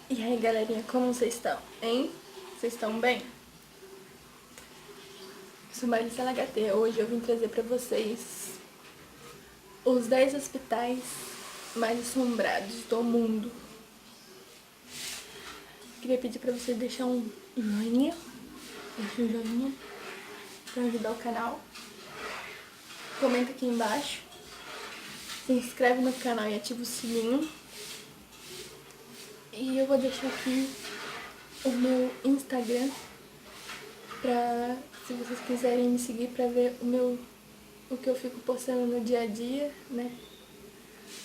E aí, galerinha, como vocês estão, hein? Vocês estão bem? Eu sou Maricela HT. Hoje eu vim trazer pra vocês os 10 hospitais mais assombrados do mundo. Queria pedir pra vocês deixar um joinha, pra ajudar o canal. Comenta aqui embaixo, se inscreve no canal e ativa o sininho. E eu vou deixar aqui o meu Instagram pra, se vocês quiserem me seguir pra ver o que eu fico postando no dia a dia, né,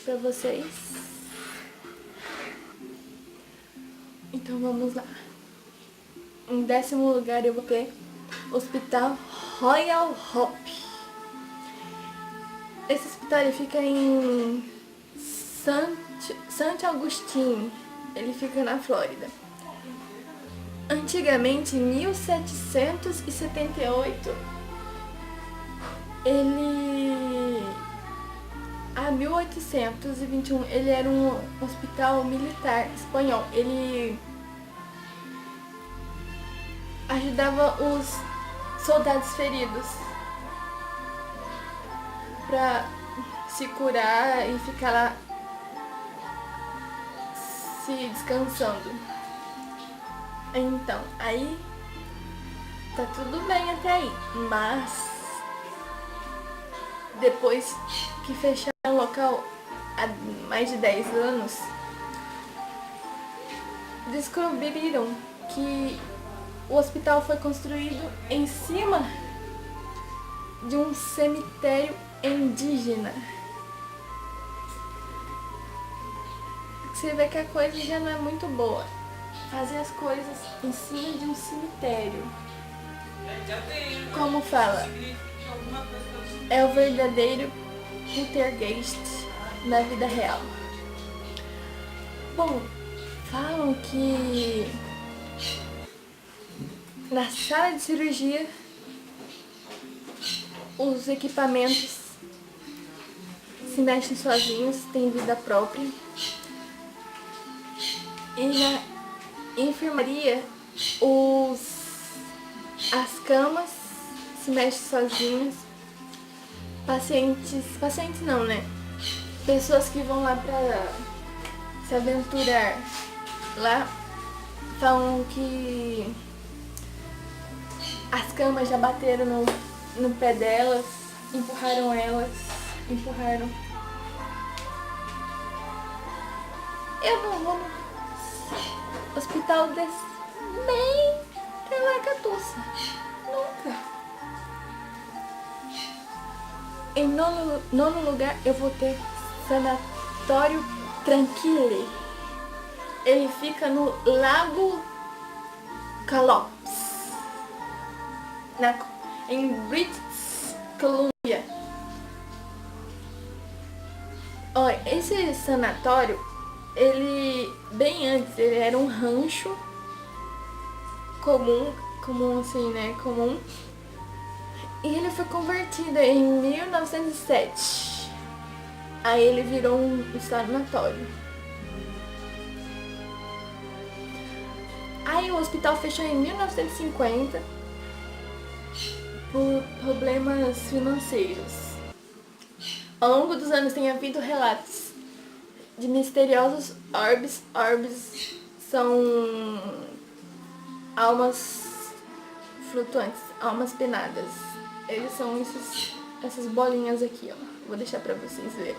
pra vocês. Então vamos lá. Em 10º lugar eu vou ter Hospital Royal Hope. Esse hospital ele fica em St. Augustine, ele fica na Flórida. Antigamente, em 1778, a 1821, ele era um hospital militar espanhol. Ele ajudava os soldados feridos pra se curar e ficar lá se descansando. Então, aí tá tudo bem até aí, mas depois que fecharam o local há mais de 10 anos, descobriram que o hospital foi construído em cima de um cemitério indígena. Você vê que a coisa já não é muito boa. Fazer as coisas em cima de um cemitério. Como fala, é o verdadeiro poltergeist na vida real. Bom, falam que na sala de cirurgia os equipamentos se mexem sozinhos, têm vida própria. E na enfermaria as camas se mexem sozinhas. Pacientes não, né? Pessoas que vão lá pra se aventurar lá falam que as camas já bateram no pé delas, empurraram. Eu não vou no hospital desse nem pela catuça. Nunca. Em nono lugar eu vou ter Sanatório Tranquille. Ele fica no Lago Calops, em British Columbia. Olha, esse sanatório, bem antes, ele era um rancho comum assim, né, comum. E ele foi convertido em 1907. Aí ele virou um sanatório. Aí o hospital fechou em 1950 por problemas financeiros. Ao longo dos anos tem havido relatos de misteriosos orbes. Orbes são almas flutuantes, almas penadas. Eles são essas bolinhas aqui, ó. Vou deixar pra vocês verem.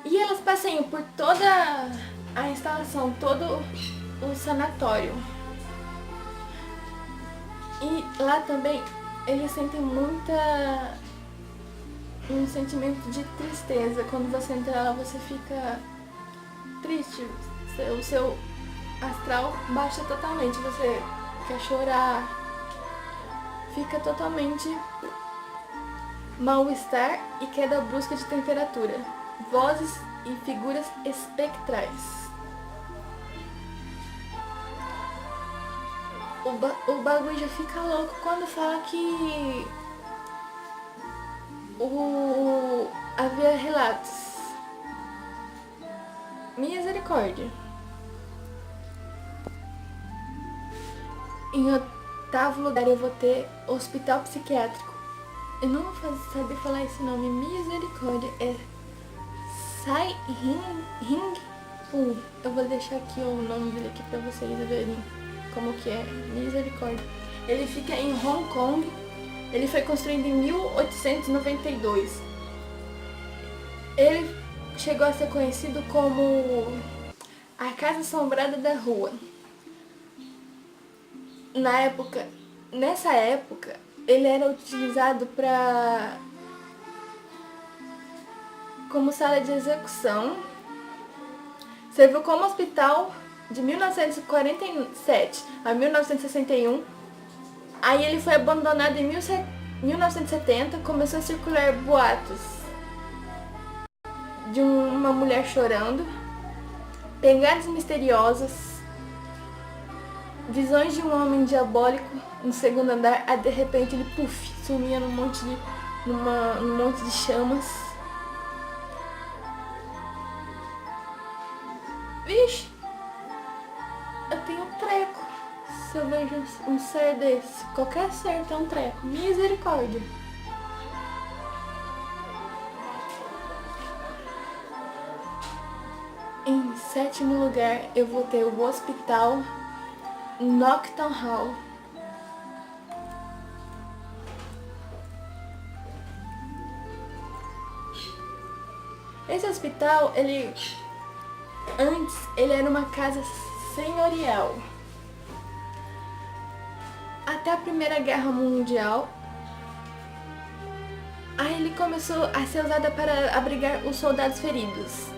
E elas passeiam por toda a instalação, todo o sanatório. E lá também eles sentem um sentimento de tristeza. Quando você entra lá, você fica triste. O seu astral baixa totalmente. Você quer chorar. Fica totalmente mal-estar e queda brusca de temperatura. Vozes e figuras espectrais. O bagulho já fica louco quando fala que havia relatos. Misericórdia. Em oitavo lugar eu vou ter Hospital Psiquiátrico. Eu não vou saber falar esse nome, misericórdia. É Sai Ring Pum. Eu vou deixar aqui o nome dele aqui pra vocês verem como que é, misericórdia. Ele fica em Hong Kong. Ele foi construído em 1892. Ele chegou a ser conhecido como a Casa Assombrada da Rua. Nessa época, ele era utilizado como sala de execução. Serviu como hospital de 1947 a 1961. Aí ele foi abandonado em 1970. Começou a circular boatos de uma mulher chorando, pegadas misteriosas, visões de um homem diabólico no segundo andar. Aí de repente ele sumia num monte de chamas. Vixe, eu tenho um treco se eu vejo um ser desse. Qualquer ser tem um treco. Misericórdia. Em sétimo lugar, eu vou ter o Hospital Knockton Hall. Esse hospital, antes ele era uma casa senhorial. Até a Primeira Guerra Mundial. Aí ele começou a ser usado para abrigar os soldados feridos.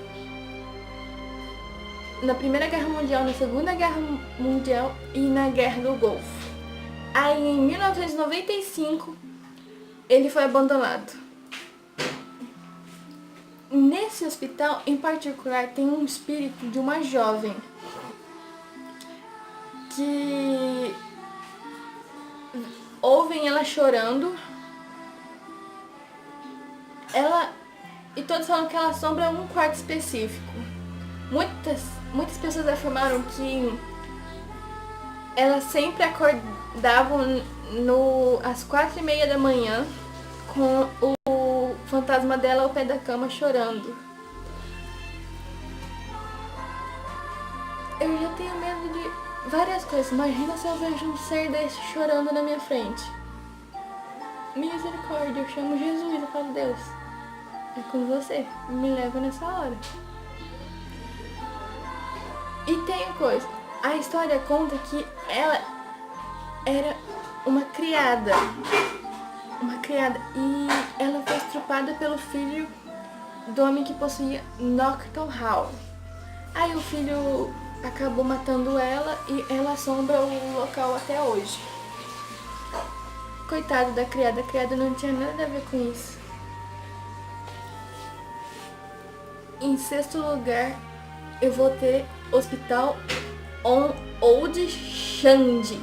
Na Primeira Guerra Mundial, na Segunda Guerra Mundial e na Guerra do Golfo. Aí em 1995 ele foi abandonado. Nesse hospital em particular tem um espírito de uma jovem que ouvem ela chorando. E todos falam que ela assombra um quarto específico. Muitas pessoas afirmaram que elas sempre acordavam às 4:30 da manhã com o fantasma dela ao pé da cama chorando. Eu já tenho medo de várias coisas. Imagina se eu vejo um ser desse chorando na minha frente. Misericórdia, eu chamo Jesus, eu falo, Deus, é com você, me leva nessa hora. E tem coisa, a história conta que ela era uma criada, e ela foi estrupada pelo filho do homem que possuía Knockton Hall. Aí o filho acabou matando ela e ela assombra o local até hoje. Coitado da criada, a criada não tinha nada a ver com isso. Em sexto lugar, eu vou ter Hospital Old Changi.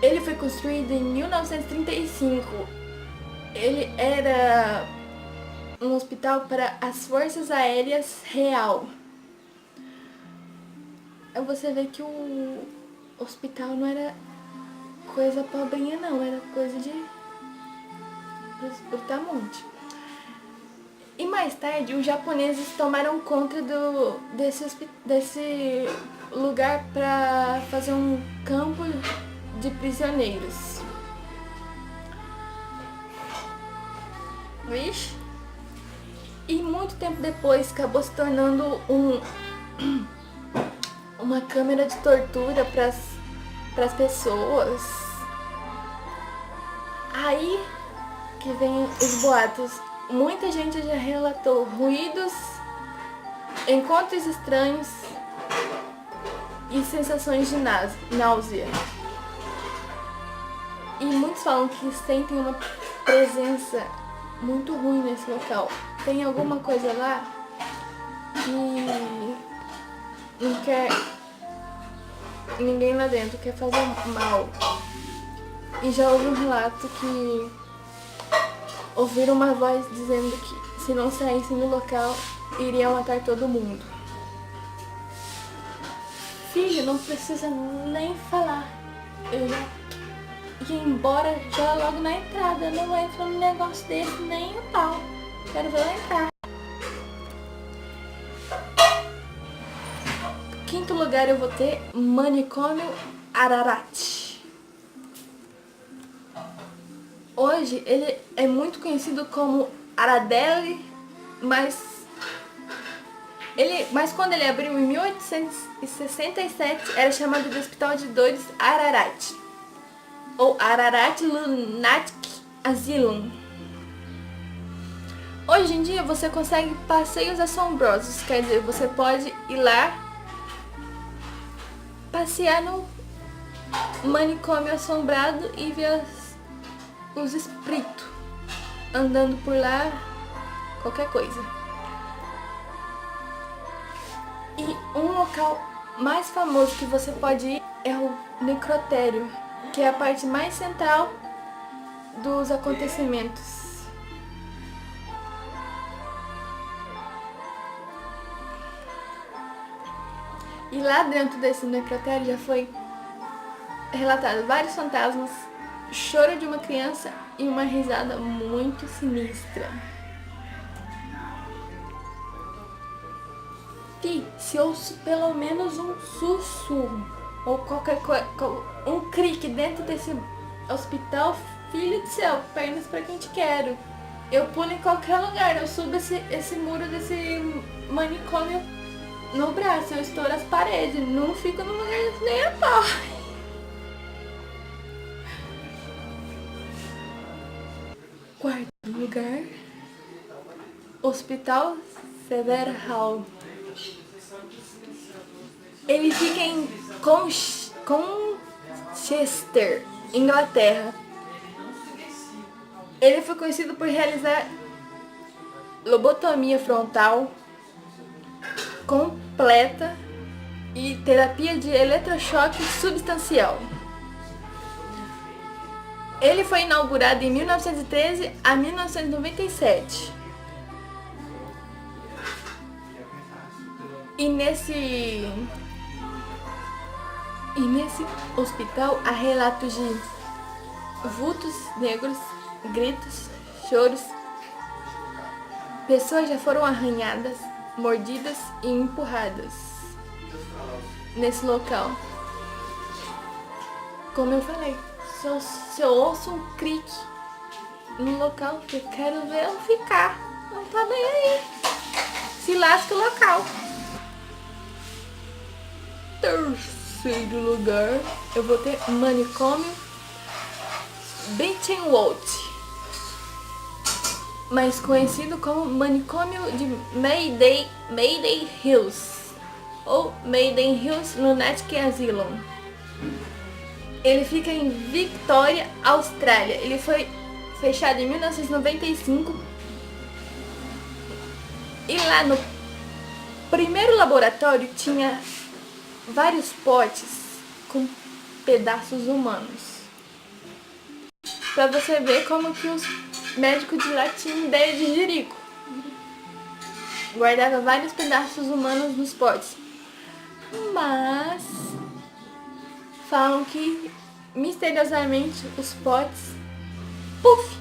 Ele foi construído em 1935. Ele era um hospital para as Forças Aéreas Real. Aí você vê que o hospital não era coisa pobrinha não, era coisa dos brutamontes. E mais tarde, os japoneses tomaram conta desse lugar para fazer um campo de prisioneiros. Vixe! E muito tempo depois acabou se tornando uma câmara de tortura para as pessoas. Aí que vem os boatos. Muita gente já relatou ruídos, encontros estranhos e sensações de náusea. E muitos falam que sentem uma presença muito ruim nesse local. Tem alguma coisa lá que não quer ninguém lá dentro, quer fazer mal. E já houve um relato que ouviram uma voz dizendo que se não saíssem do local, iriam matar todo mundo. filho não precisa nem falar. Eu já ia embora já logo na entrada. Eu não entro num negócio desse nem o pau. Quero ver ela entrar. Quinto lugar eu vou ter Manicômio Ararat. Hoje ele é muito conhecido como Aradelli, mas quando ele abriu em 1867 era chamado de Hospital de Dores Ararat, ou Ararat Lunatic Asylum. Hoje em dia você consegue passeios assombrosos, quer dizer, você pode ir lá passear no manicômio assombrado e ver os espíritos andando por lá, qualquer coisa. E um local mais famoso que você pode ir é o necrotério, que é a parte mais central dos acontecimentos. E lá dentro desse necrotério já foi relatado vários fantasmas, choro de uma criança e uma risada muito sinistra. E se ouço pelo menos um sussurro ou qualquer coisa, um crique dentro desse hospital, filho do céu, pernas pra quem te quero. Eu pulo em qualquer lugar, eu subo esse muro desse manicômio no braço, eu estouro as paredes, não fico no lugar nem a pau. Quarto lugar, Hospital Severe Hall. Ele fica em Colchester, Inglaterra. Ele foi conhecido por realizar lobotomia frontal completa e terapia de eletrochoque substancial. Ele foi inaugurado em 1913 a 1997. E nesse hospital há relatos de vultos negros, gritos, choros. Pessoas já foram arranhadas, mordidas e empurradas nesse local. Como eu falei, se eu ouço um crique no local, eu quero ver ela ficar. Não tá bem aí. Se lasca o local. Terceiro lugar, eu vou ter Manicômio Beechenwald, mais conhecido como Manicômio de Mayday Hills, ou Mayday Hills Lunatic Asylum. Ele fica em Victoria, Austrália. Ele foi fechado em 1995. E lá no primeiro laboratório tinha vários potes com pedaços humanos. Pra você ver como que os médicos de lá tinham ideia de jirico. Guardava vários pedaços humanos nos potes. Mas falam que misteriosamente os potes, puf,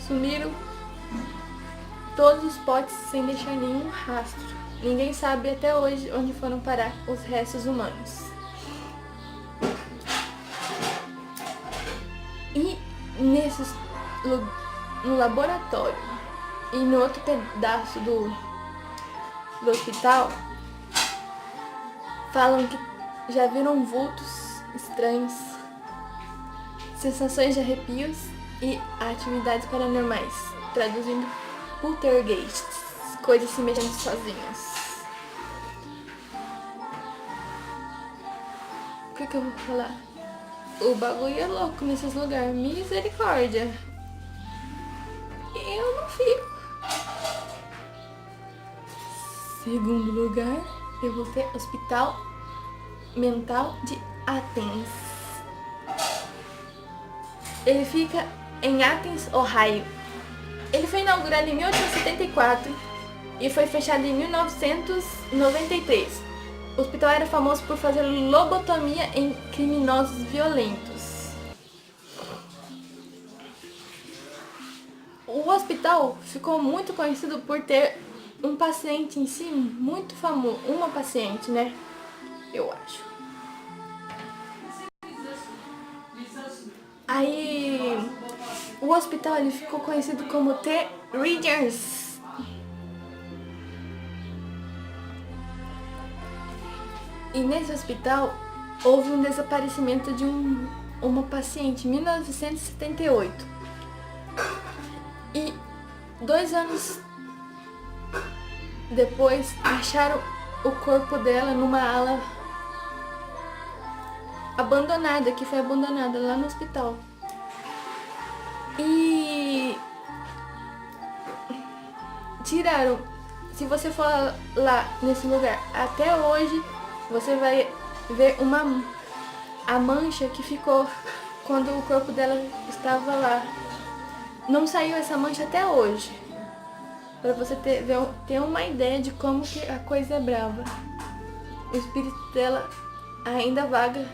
sumiram todos os potes sem deixar nenhum rastro. Ninguém sabe até hoje onde foram parar os restos humanos. E no laboratório e no outro pedaço do hospital, falam que já viram vultos estranhos, sensações de arrepios e atividades paranormais, traduzindo poltergeists, coisas se mexendo sozinhas. O que eu vou falar? O bagulho é louco nesses lugares, misericórdia. Eu não fico. Segundo lugar, eu vou ter Hospital Mental de Athens. Ele fica em Athens, Ohio. Ele foi inaugurado em 1874 e foi fechado em 1993. O hospital era famoso por fazer lobotomia em criminosos violentos. O hospital ficou muito conhecido por ter um paciente em si muito famoso. Uma paciente, né? Eu acho. Aí, o hospital ele ficou conhecido como The Rangers. E nesse hospital houve um desaparecimento de uma paciente em 1978. E 2 anos depois acharam o corpo dela numa ala abandonada, que foi abandonada lá no hospital. E tiraram. Se você for lá nesse lugar até hoje, você vai ver a mancha que ficou quando o corpo dela estava lá. Não saiu essa mancha até hoje. Pra você ter uma ideia de como que a coisa é brava. O espírito dela ainda vaga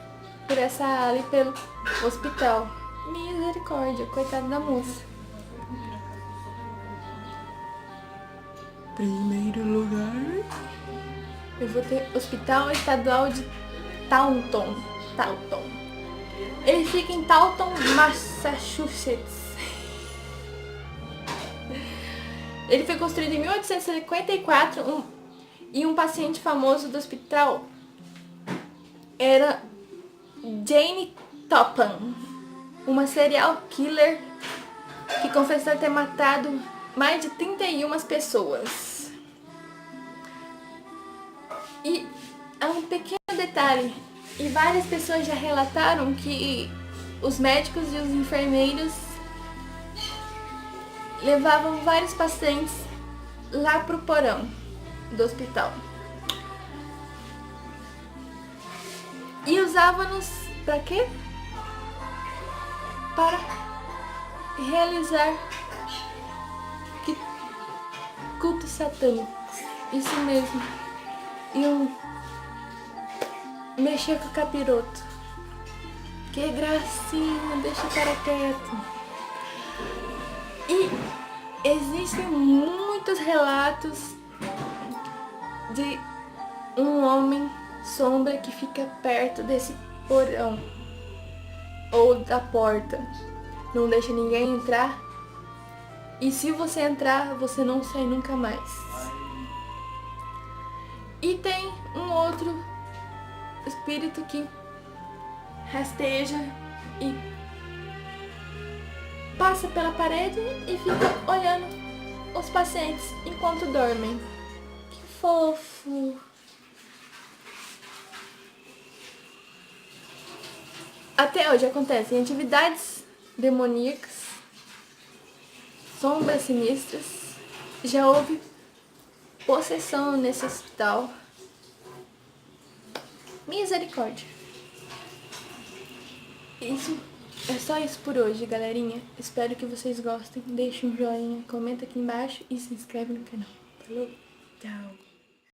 por essa ala e pelo hospital. Misericórdia, coitada da moça. Primeiro lugar, eu vou ter Hospital Estadual de Taunton. Ele fica em Taunton, Massachusetts. Ele foi construído em 1854 e um paciente famoso do hospital era Jane Topham, uma serial killer que confessou ter matado mais de 31 pessoas. E há um pequeno detalhe, e várias pessoas já relataram que os médicos e os enfermeiros levavam vários pacientes lá pro porão do hospital. E usavam-nos para quê? Para realizar cultos satânicos. Isso mesmo. Iam mexer com o capiroto. Que gracinha, deixa o cara quieto. E existem muitos relatos de um homem sombra que fica perto desse porão ou da porta. Não deixa ninguém entrar. E se você entrar, você não sai nunca mais. E tem um outro espírito que rasteja e passa pela parede e fica olhando os pacientes enquanto dormem. Que fofo! Até hoje acontecem atividades demoníacas, sombras sinistras. Já houve possessão nesse hospital. Misericórdia. Isso é só isso por hoje, galerinha. Espero que vocês gostem. Deixe um joinha, comenta aqui embaixo e se inscreve no canal. Falou? Tchau!